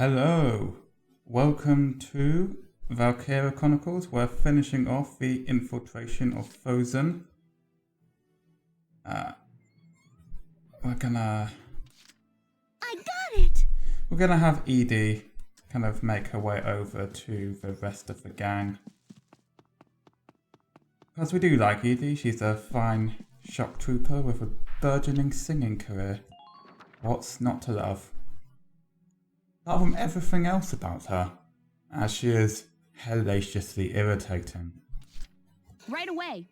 Hello, welcome to Valkyria Chronicles. We're finishing off the infiltration of Fouzen. We're gonna have Edie kind of make her way over to the rest of the gang. Because we do like Edie, she's a fine shock trooper with a burgeoning singing career. What's not to love? Apart from everything else about her, as she is hellaciously irritating. Right away.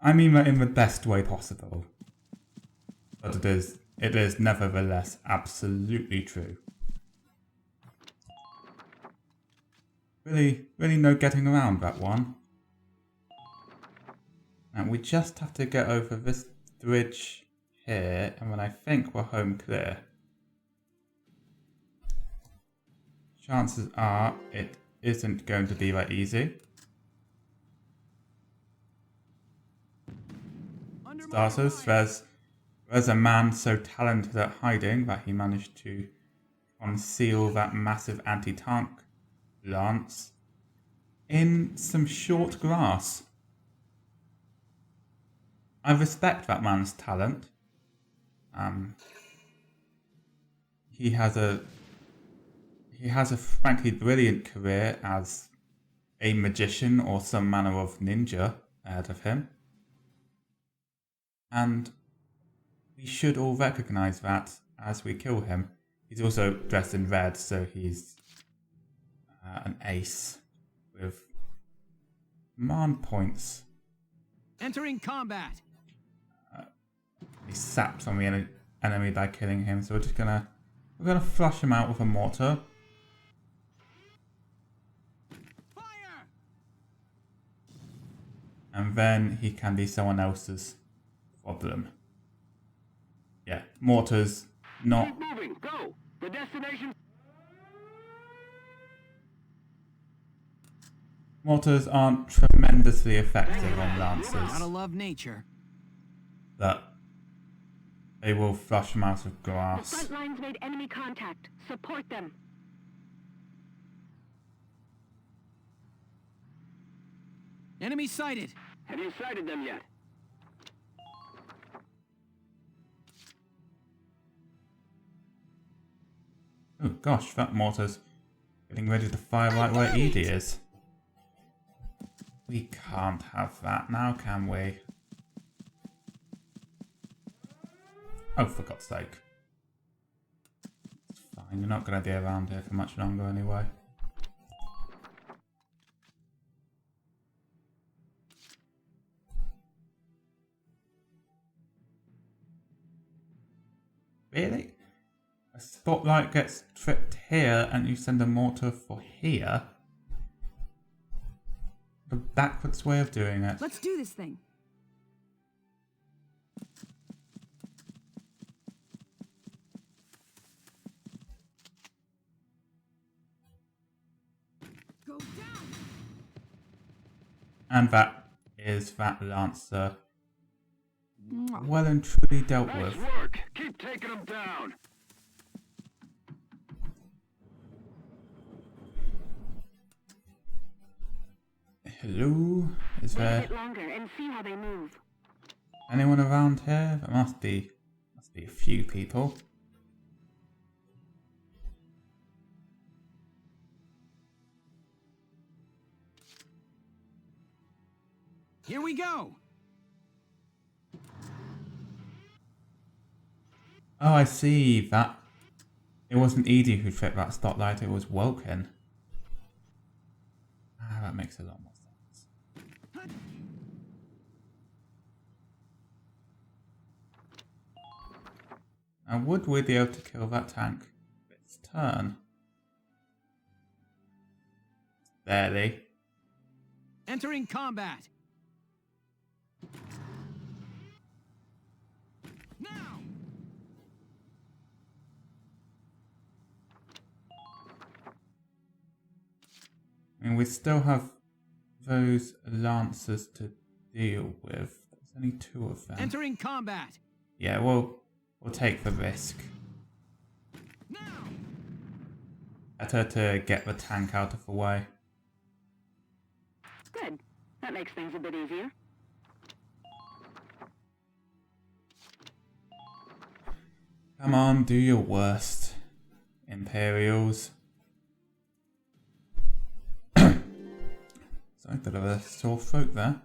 I mean that in the best way possible. But it is nevertheless absolutely true. Really no getting around that one. And we just have to get over this bridge here, and then I think we're home clear. Chances are it isn't going to be that easy. Starters, there's a man so talented at hiding that he managed to conceal that massive anti-tank lance in some short grass. I respect that man's talent. He has a frankly brilliant career as a magician or some manner of ninja ahead of him. And we should all recognise that as we kill him. He's also dressed in red, so he's an ace with command points. Entering combat. He saps on the enemy by killing him, so we're gonna flush him out with a mortar. And then he can be someone else's problem. Yeah, mortars not. Keep moving. Go. The destination. Mortars aren't tremendously effective on lancers, Gotta love nature. but they will flush them out of The grass. front lines made enemy contact. Support them. Enemy sighted. Have you sighted them yet? Oh gosh, that mortar's getting ready to fire right where Edie is. We can't have that now, can we? Oh, for God's sake. It's fine, you're not going to be around here for much longer anyway. Really? A spotlight gets tripped here and you send a mortar for here? The backwards way of doing it. Let's do this thing. Go down. And that is that Lancer well and truly dealt Nice with. work. Keep taking them down. Hello? Is Wait a there bit longer and see how they move. anyone around here? There must be a few people. Here we go. Oh, I see. That it wasn't Edie who tripped that spotlight, it was Welkin. Ah, that makes a lot more sense. Now, would we be able to kill that tank its turn? Barely. Entering combat. Now. I mean, we still have those lancers to deal with. There's only two of them. Entering combat. Yeah, we'll take the risk. Now. Better to get the tank out of the way. Good. That makes things a bit easier. Come on, do your worst, Imperials. Sorry, bit of a sore throat there.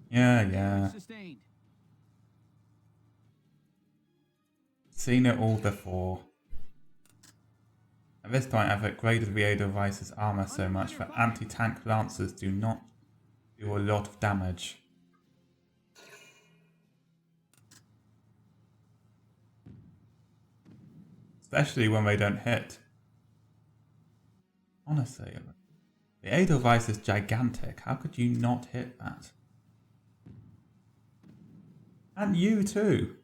Yeah. Sustained. Seen it all before. At this point, I've upgraded the Edelweiss's armor so much that anti-tank lancers do not do a lot of damage. Especially when they don't hit. Honestly, the Edelweiss is gigantic. How could you not hit that? And you too.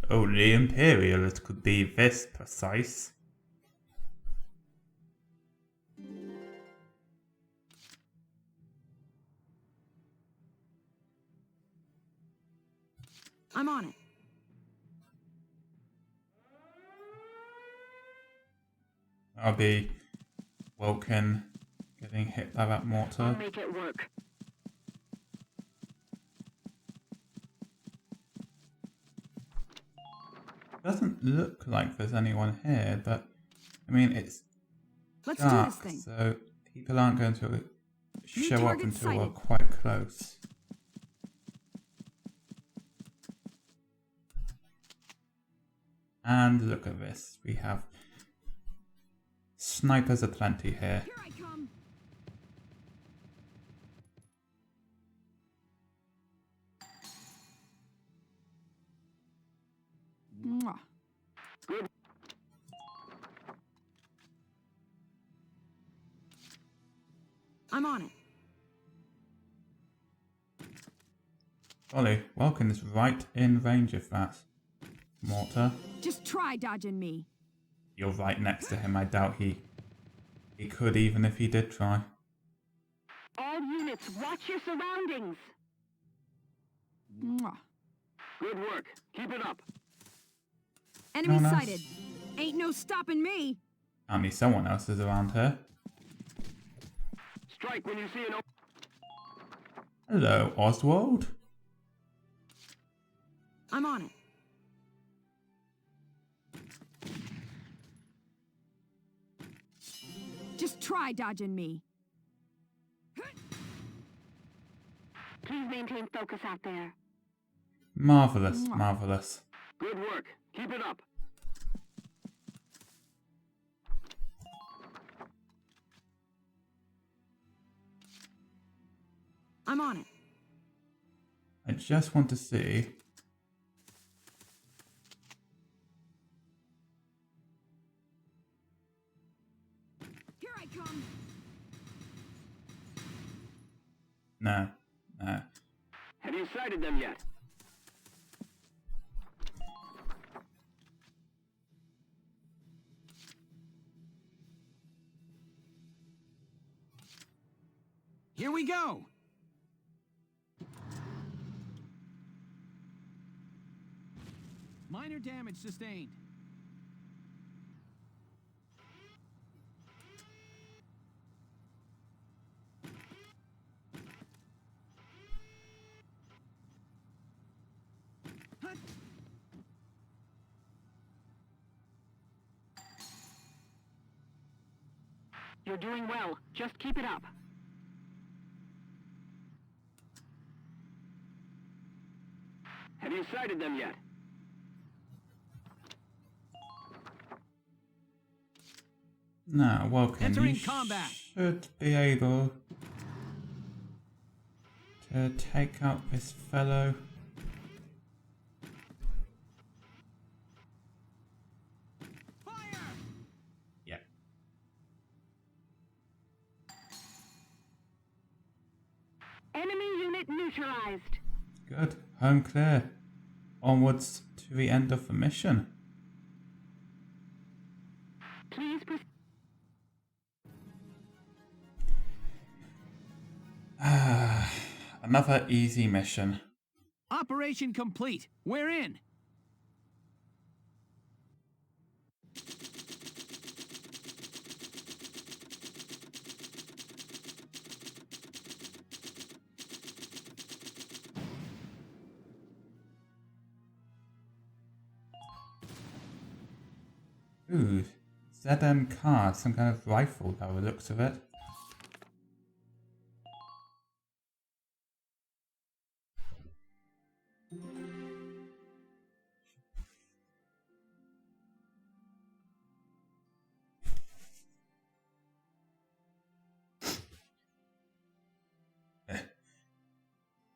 Only Imperials could be this precise. I'm on it. I'll be Welkin getting hit by that I'll mortar. make it work. Doesn't look like there's anyone here, but I mean it's Let's do dark, this thing. so people aren't going to show up target until we're sighted. quite close. And look at this, we have snipers aplenty here. Here I come. Mwah. Good. I'm on it. Ollie, Welkin is right in range of that mortar. Just try dodging me. You're right next to him. I doubt he could, even if he did try. All units, watch your surroundings. Mwah. Good work. Keep it up. Enemy No, no. sighted. Ain't no stopping me. Apparently someone else is around here. Strike when you see an... Hello, Oswald. I'm on it. Just try dodging me. Please maintain focus out there. Marvellous, Mwah. marvellous. Good work. Keep it up. I'm on it. I just want to see. Here I come. No. Have you sighted them yet? Here we go. Minor damage sustained. Huh. You're doing well. Just keep it up. Have you sighted them yet? No, Welkin, Entering you combat. should be able to take out this fellow. Fire! Yeah. Enemy unit neutralized. Good. Home clear. onwards to the end of the mission. Please proceed. Another easy mission. Operation complete. We're in. Ooh, ZMK, some kind of rifle by the looks of it.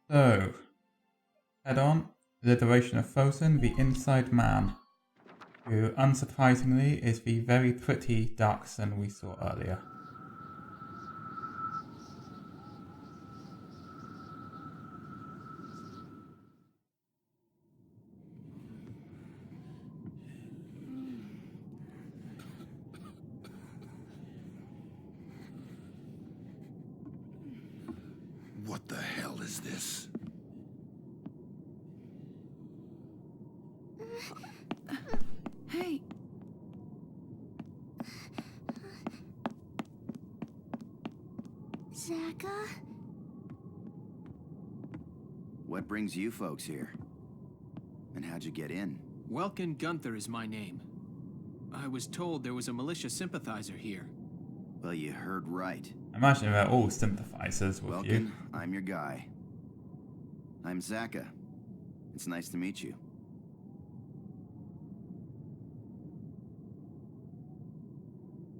So, head on, the liberation of Fouzen, the Inside Man, who unsurprisingly is the very pretty Darcsen we saw earlier. What the hell is this? Hey, Zaka? What brings you folks here? And how'd you get in? Welkin Gunther is my name. I was told there was a militia sympathizer here. Well, you heard right. Imagine they're all sympathizers with Welkin, you. I'm your guy. I'm Zaka. It's nice to meet you.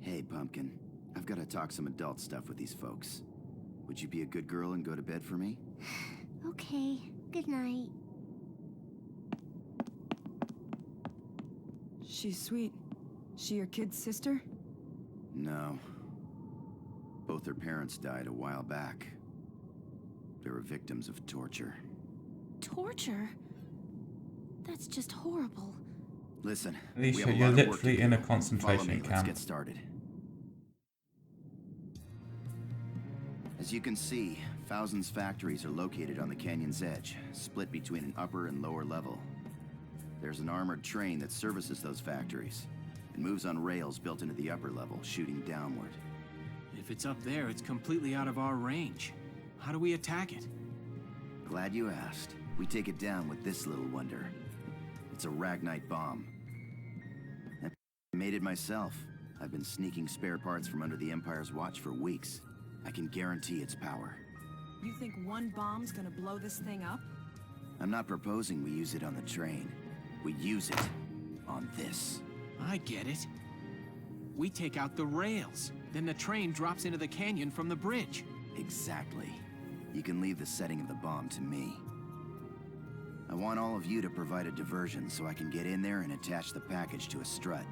Hey, Pumpkin. I've got to talk some adult stuff with these folks. Would you be a good girl and go to bed for me? Okay, good night. she's sweet. She your kid's sister? No. Both their parents died a while back. They were victims of torture. Torture? That's just horrible. Listen, Alicia, we have a you're lot of work literally to in a do. Follow concentration me, let's camp. get started. As you can see, Fouzen's factories are located on the canyon's edge, split between an upper and lower level. There's an armored train that services those factories. It moves on rails built into the upper level, shooting downward. If it's up there, it's completely out of our range. How do we attack it? Glad you asked. We take it down with this little wonder. It's a Ragnite bomb. I made it myself. I've been sneaking spare parts from under the Empire's watch for weeks. I can guarantee its power. You think one bomb's gonna blow this thing up? I'm not proposing we use it on the train. We use it on this. I get it. We take out the rails. Then the train drops into the canyon from the bridge. Exactly. You can leave the setting of the bomb to me. I want all of you to provide a diversion so I can get in there and attach the package to a strut.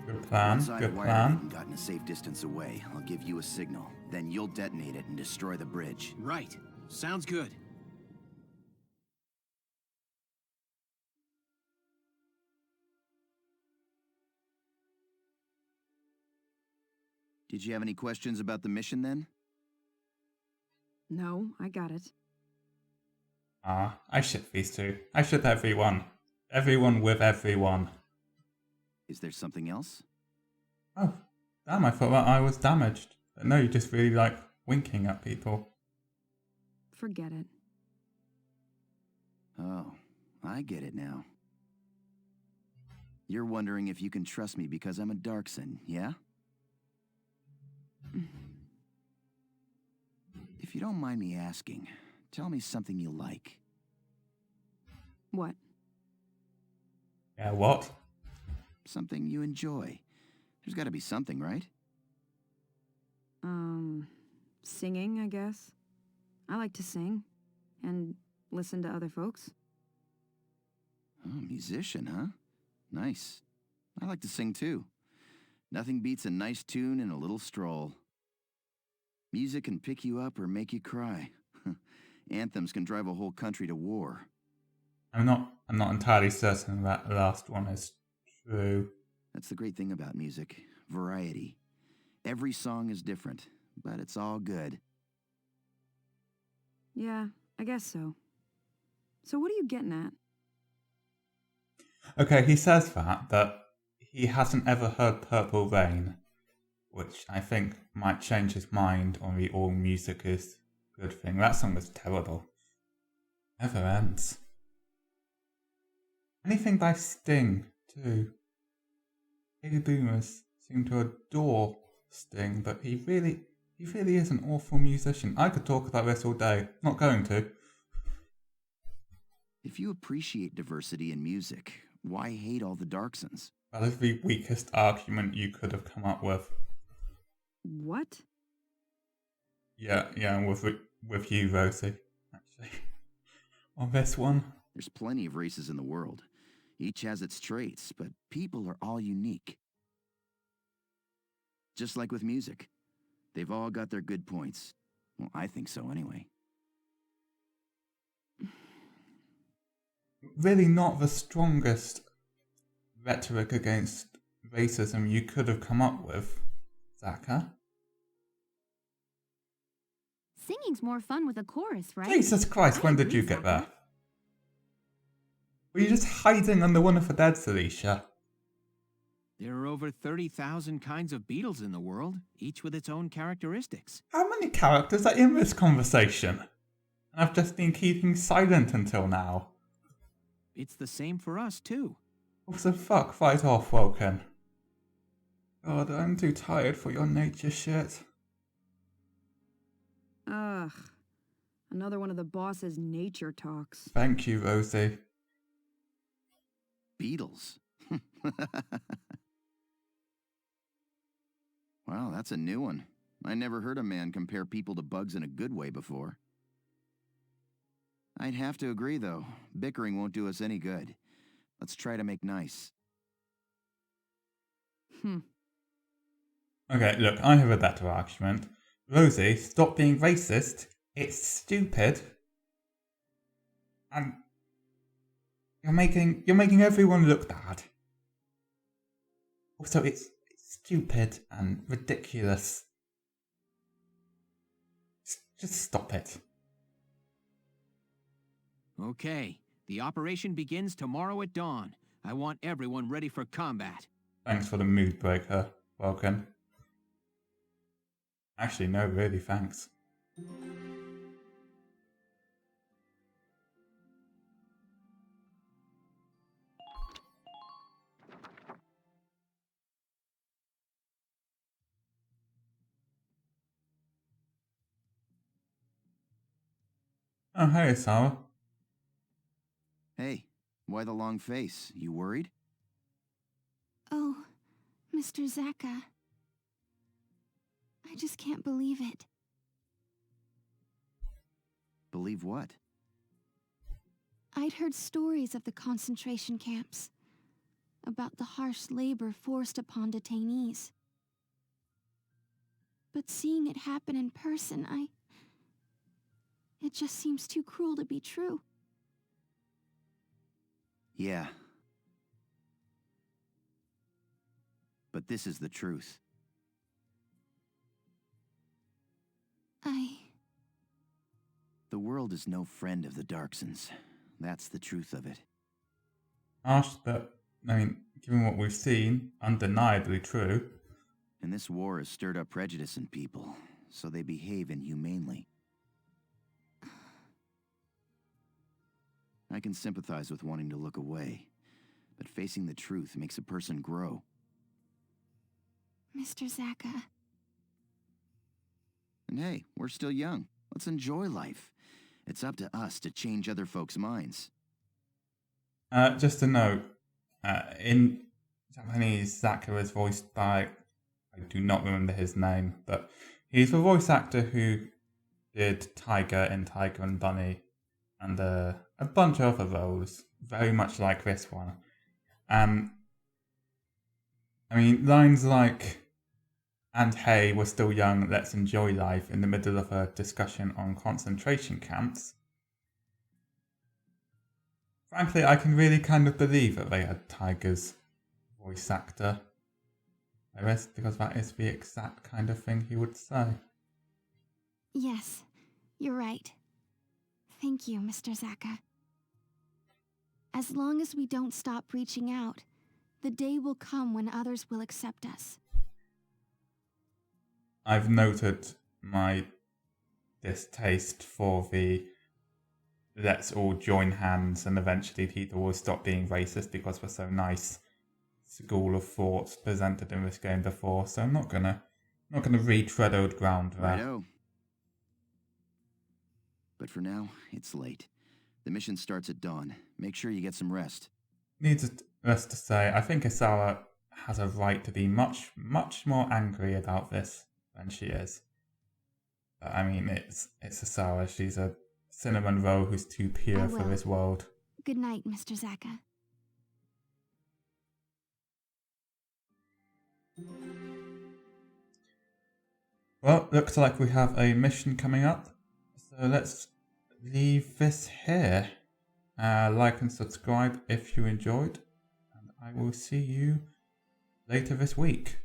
Good plan, Once I've good wired it plan. and gotten a safe distance away, I'll give you a signal. Then you'll detonate it and destroy the bridge. Right. Sounds good. Did you have any questions about the mission then? No, I got it. I ship these two. I ship everyone. Everyone with everyone. Is there something else? Oh, damn, I thought that I was damaged. But no, you just really like winking at people. Forget it. Oh, I get it now. You're wondering if you can trust me because I'm a Darcsen, yeah? If you don't mind me asking, tell me something you like. What? Yeah, what? Something you enjoy. There's gotta be something, right? Singing, I guess. I like to sing. And listen to other folks. Oh, musician, huh? Nice. I like to sing too. Nothing beats a nice tune and a little stroll. Music can pick you up or make you cry. Anthems can drive a whole country to war. I'm not entirely certain that the last one is true. That's the great thing about music. Variety. Every song is different, but it's all good. Yeah, I guess so. So what are you getting at? Okay, he says that he hasn't ever heard Purple Rain, which I think might change his mind on the all music is good thing. That song was terrible. Never ends. Anything by Sting, too. Baby boomers seem to adore Sting, but he really is an awful musician. I could talk about this all day. Not going to. If you appreciate diversity in music, why hate all the Darcsens? That is the weakest argument you could have come up with. What? Yeah, with you, Rosie, actually. On this one. There's plenty of races in the world. Each has its traits, but people are all unique. Just like with music. They've all got their good points. Well, I think so anyway. Really not the strongest rhetoric against racism you could have come up with, Zaka. Singing's more fun with a chorus, right? Jesus Christ, when did you get there? Were you just hiding under one of the deads, Alicia? There are over 30,000 kinds of beetles in the world, each with its own characteristics. How many characters are in this conversation? And I've just been keeping silent until now. It's the same for us, too. Oh, so fuck right off, Welkin. God, I'm too tired for your nature shit. Ugh. Another one of the boss's nature talks. Thank you, Rosie. Beetles. Wow, that's a new one. I never heard a man compare people to bugs in a good way before. I'd have to agree, though. Bickering won't do us any good. Let's try to make nice. Okay, look, I have a better argument. Rosie, stop being racist. It's stupid. And you're making everyone look bad. Also, it's stupid and ridiculous. Just stop it. Okay, the operation begins tomorrow at dawn. I want everyone ready for combat. Thanks for the mood breaker, Welkin. Actually, no, really, thanks. Oh, hey, Sarah. Hey, why the long face? You worried? Oh, Mr. Zaka. I just can't believe it. Believe what? I'd heard stories of the concentration camps, about the harsh labor forced upon detainees. But seeing it happen in person, it just seems too cruel to be true. Yeah. But this is the truth. The world is no friend of the Darcsens. That's the truth of it. Harsh, but, I mean, given what we've seen, undeniably true. And this war has stirred up prejudice in people, so they behave inhumanely. I can sympathize with wanting to look away, but facing the truth makes a person grow. Mr. Zaka. And hey, we're still young. Let's enjoy life. It's up to us to change other folks' minds. Just a note, in Japanese, Zaka is voiced by, I do not remember his name, but he's the voice actor who did Tiger in Tiger and Bunny, and a bunch of other roles, very much like this one. I mean, lines like, "And hey, we're still young, let's enjoy life," in the middle of a discussion on concentration camps. Frankly, I can really kind of believe that they had Tiger's voice actor. Because that is the exact kind of thing he would say. Yes, you're right. Thank you, Mr. Zaka. As long as we don't stop reaching out, the day will come when others will accept us. I've noted my distaste for the let's all join hands and eventually people will stop being racist because we're so nice school of thought presented in this game before, so I'm not gonna retread old ground there. Righto. But for now, it's late. The mission starts at dawn. Make sure you get some rest. Needless to say, I think Isawa has a right to be much, much more angry about this than she is. But, I mean, it's Isawa. She's a cinnamon roll who's too pure for this world. Good night, Mr. Zaka. Well, looks like we have a mission coming up. So let's leave this here. Like and subscribe if you enjoyed. And I will see you later this week.